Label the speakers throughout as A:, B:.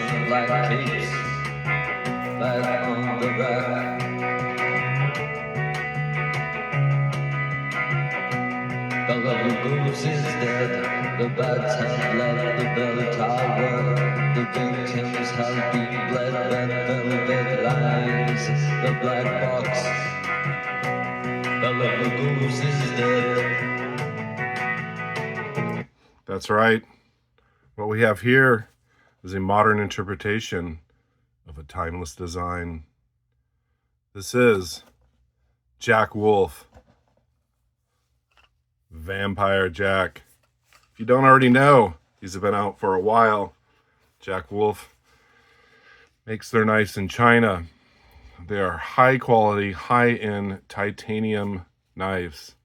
A: some black capes back on the rack. The lovely goose is dead, the bats have left the bell tower, the victims have been bled, red velvet lines, the black box. The lovely goose is dead.
B: That's right. What we have here is a modern interpretation of a timeless design. This is Jack Wolf, Vampire Jack. If you don't already know, these have been out for a while. Jack Wolf makes their knives in China. They are high quality, high-end titanium knives.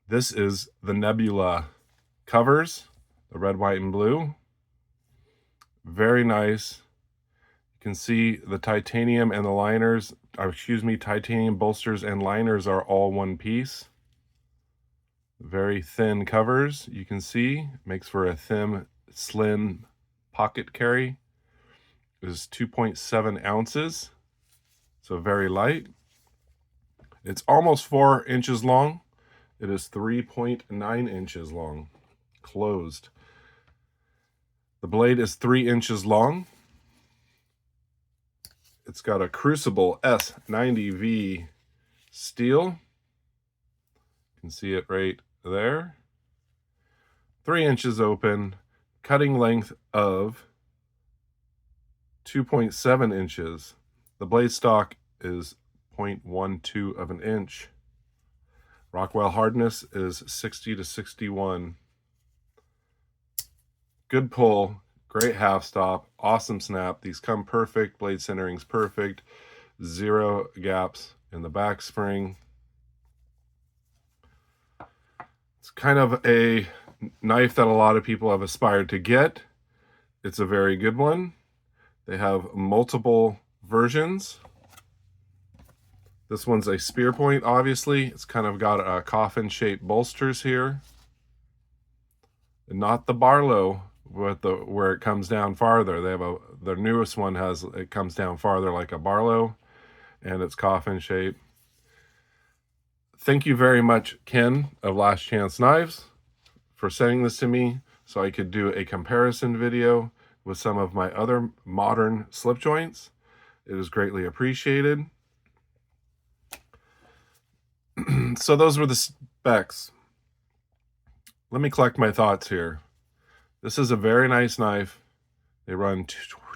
B: This is the Nebula covers, the red, white, and blue. Very nice. You can see the titanium and the liners, titanium bolsters and liners are all one piece. Very thin covers, you can see. Makes for a thin, slim pocket carry. It is 2.7 ounces, so very light. It's almost 4 inches long. It is 3.9 inches long, closed. The blade is 3 inches long. It's got a Crucible S90V steel. You can see it right there. 3 inches open, cutting length of 2.7 inches. The blade stock is 0.12 of an inch. Rockwell hardness is 60 to 61. Good pull, great half stop, awesome snap. These come perfect, blade centering's perfect, 0 gaps in the back spring. It's kind of a knife that a lot of people have aspired to get. It's a very good one. They have multiple versions. This one's a spear point, obviously. It's kind of got a coffin-shaped bolsters here. Not the Barlow with where it comes down farther. They have the newest one it comes down farther like a Barlow, and it's coffin shaped. Thank you very much, Ken of Last Chance Knives, for sending this to me so I could do a comparison video with some of my other modern slip joints. It is greatly appreciated. So those were the specs. Let me collect my thoughts here. This is a very nice knife. They run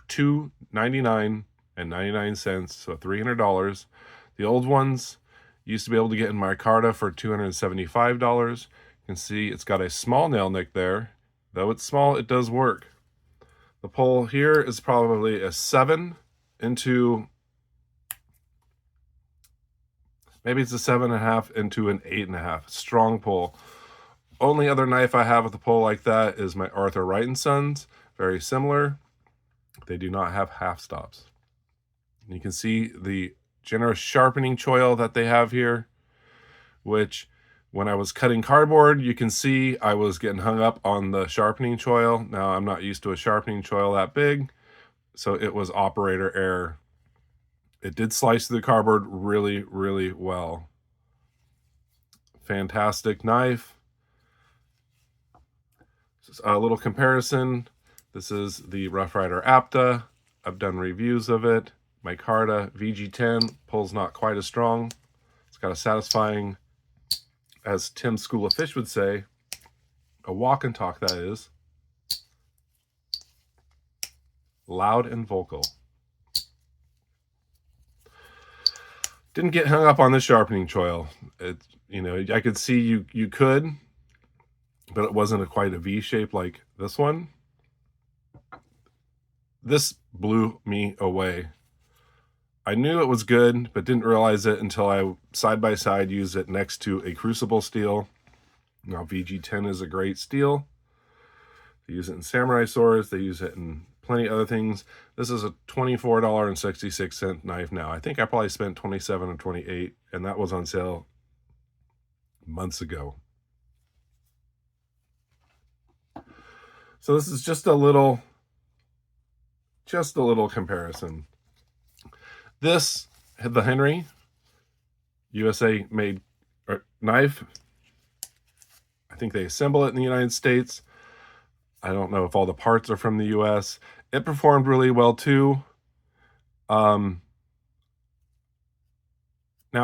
B: $299 and 99 cents, so $300. The old ones used to be able to get in micarta for $275. You can see it's got a small nail nick there. Though it's small, it does work. The pull here is probably a 7 into, maybe it's a 7.5 into an 8.5. Strong pull. Only other knife I have with a pull like that is my Arthur Wright & Sons. Very similar. They do not have half stops. And you can see the generous sharpening choil that they have here, which when I was cutting cardboard, you can see I was getting hung up on the sharpening choil. Now I'm not used to a sharpening choil that big, so it was operator error. It did slice through the cardboard really, really well. Fantastic knife. A little comparison. This is the Rough Rider Apta. I've done reviews of it. Micarta VG10 pulls not quite as strong. It's got a satisfying, as Tim School of Fish would say, a walk and talk, that is. Loud and vocal. Didn't get hung up on the sharpening choil. I could see you could, but it wasn't quite a V shape like this one. This blew me away. I knew it was good, but didn't realize it until I side by side used it next to a Crucible steel. Now VG10 is a great steel. They use it in samurai swords. They use it in plenty of other things. This is a $24.66 knife now. I think I probably spent $27 or $28, and that was on sale months ago. So this is just a little just a little comparison. This, the Henry USA made knife, I think they assemble it in the United States. I don't know if all the parts are from the US. It performed really well too. Now,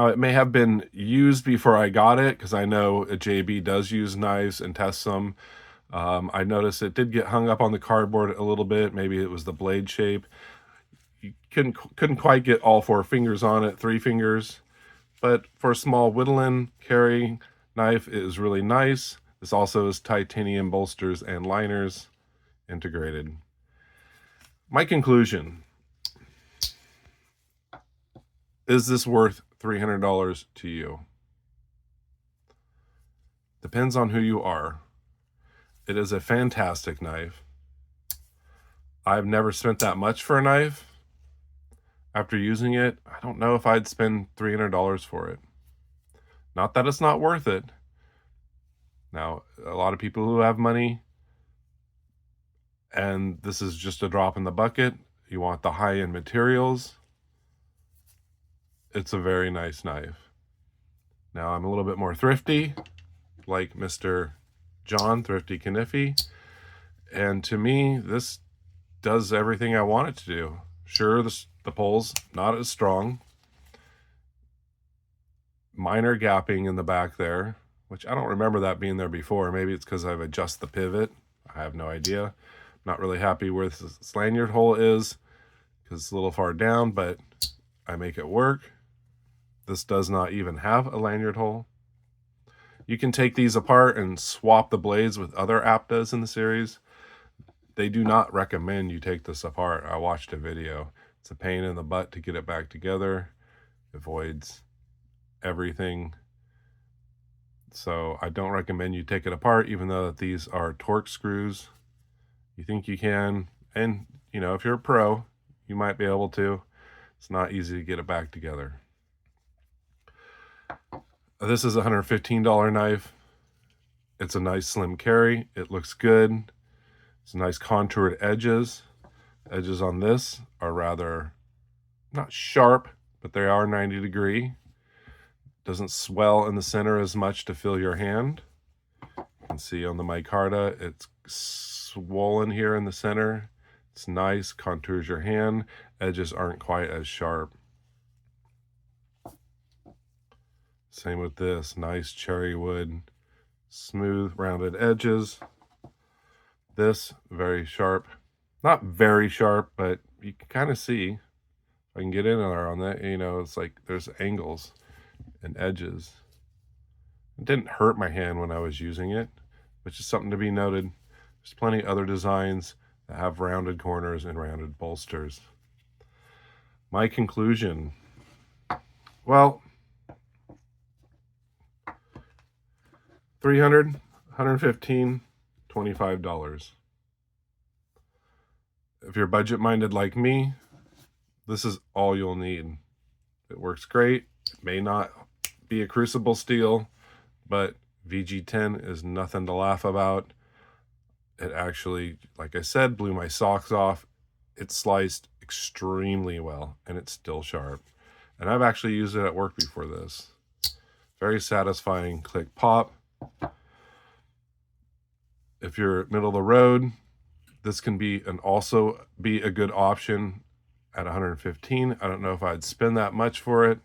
B: it may have been used before I got it, because I know JB does use knives and tests them. I noticed it did get hung up on the cardboard a little bit. Maybe it was the blade shape. You couldn't quite get all 4 fingers on it, 3 fingers. But for a small whittling carry knife, it is really nice. This also is titanium bolsters and liners integrated. My conclusion: is this worth $300 to you? Depends on who you are. It is a fantastic knife. I've never spent that much for a knife. After using it, I don't know if I'd spend $300 for it. Not that it's not worth it. Now, a lot of people who have money, and this is just a drop in the bucket, you want the high-end materials, it's a very nice knife. Now, I'm a little bit more thrifty, like Mr. John Thrifty Kniffy, and to me, this does everything I want it to do. Sure, the pole's not as strong. Minor gapping in the back there, which I don't remember that being there before. Maybe it's because I've adjusted the pivot. I have no idea. Not really happy where this lanyard hole is, because it's a little far down, but I make it work. This does not even have a lanyard hole. You can take these apart and swap the blades with other Aptas in the series. They do not recommend you take this apart. I watched a video. It's a pain in the butt to get it back together. It avoids everything. So I don't recommend you take it apart, even though these are Torx screws. You think you can, and you know, if you're a pro, you might be able to. It's not easy to get it back together. This is a $115 knife. It's a nice slim carry. It looks good. It's nice contoured edges. Edges on this are rather not sharp, but they are 90 degree. Doesn't swell in the center as much to fill your hand. You can see on the micarta, it's swollen here in the center. It's nice, contours your hand. Edges aren't quite as sharp. Same with this, nice cherry wood, smooth rounded edges. This, very sharp. Not very sharp, but you can kind of see. If I can get in there on that, you know, it's like there's angles and edges. It didn't hurt my hand when I was using it, which is something to be noted. There's plenty of other designs that have rounded corners and rounded bolsters. My conclusion, well, $300, $115, $25. If you're budget-minded like me, this is all you'll need. It works great. It may not be a crucible steel, but VG10 is nothing to laugh about. It actually, like I said, blew my socks off. It sliced extremely well, and it's still sharp. And I've actually used it at work before this. Very satisfying click pop. If you're middle of the road, this can be also be a good option at 115. I don't know if I'd spend that much for it.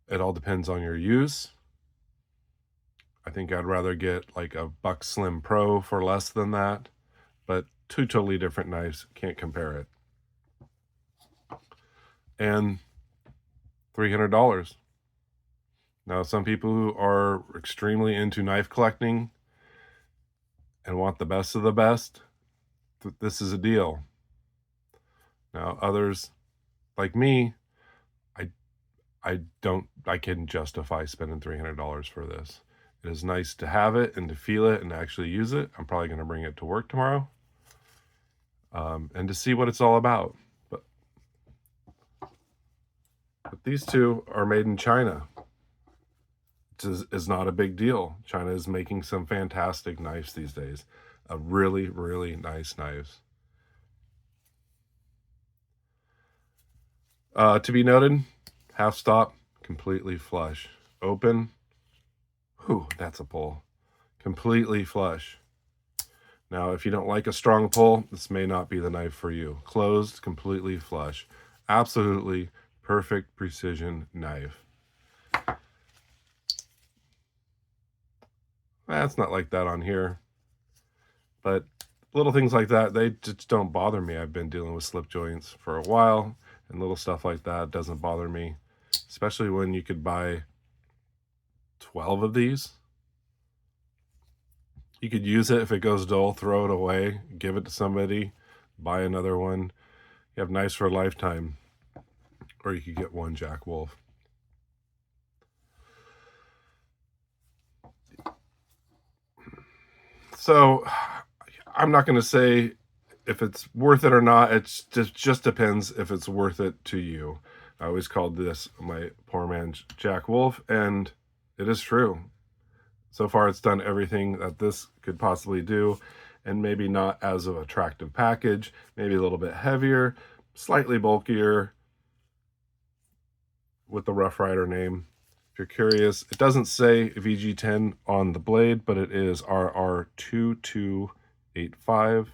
B: It all depends on your use. I think I'd rather get like a Buck Slim Pro for less than that, but 2 totally different knives, can't compare it. And $300. Now, some people who are extremely into knife collecting and want the best of the best, this is a deal. Now, others like me, I can justify spending $300 for this. It is nice to have it and to feel it and to actually use it. I'm probably going to bring it to work tomorrow, and to see what it's all about. But these two are made in China. Is not a big deal. China is making some fantastic knives these days. Really, really nice knives. To be noted, half stop, completely flush. Open, whew, that's a pull. Completely flush. Now, if you don't like a strong pull, this may not be the knife for you. Closed, completely flush. Absolutely perfect precision knife. It's not like that on here. But little things like that, they just don't bother me. I've been dealing with slip joints for a while, and little stuff like that doesn't bother me. Especially when you could buy 12 of these. You could use it. If it goes dull, throw it away, give it to somebody, buy another one. You have knives for a lifetime. Or you could get one Jack Wolf. So I'm not going to say if it's worth it or not. It just depends if it's worth it to you. I always called this my poor man's Jack Wolf, and it is true. So far, it's done everything that this could possibly do, and maybe not as an attractive package, maybe a little bit heavier, slightly bulkier with the Rough Rider name. If you're curious, it doesn't say VG10 on the blade, but it is RR2285.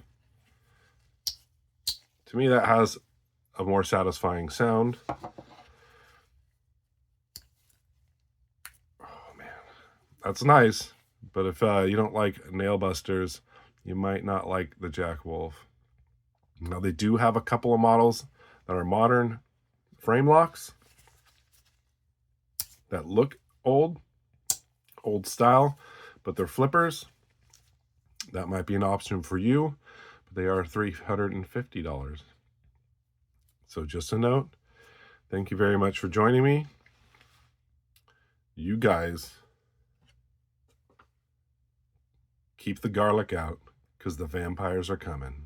B: To me, that has a more satisfying sound. That's nice, but if you don't like nail busters, you might not like the Jack Wolf. Now, they do have a couple of models that are modern frame locks that look old style, but they're flippers. That might be an option for you, but they are $350. So just a note, thank you very much for joining me. You guys keep the garlic out, because the vampires are coming.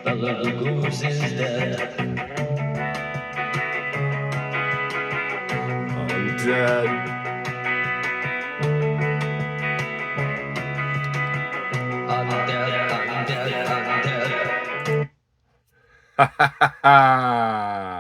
A: The little goose is dead.
B: I'm dead.
A: I'm dead, I'm dead, I'm dead.
B: Ha ha ha ha!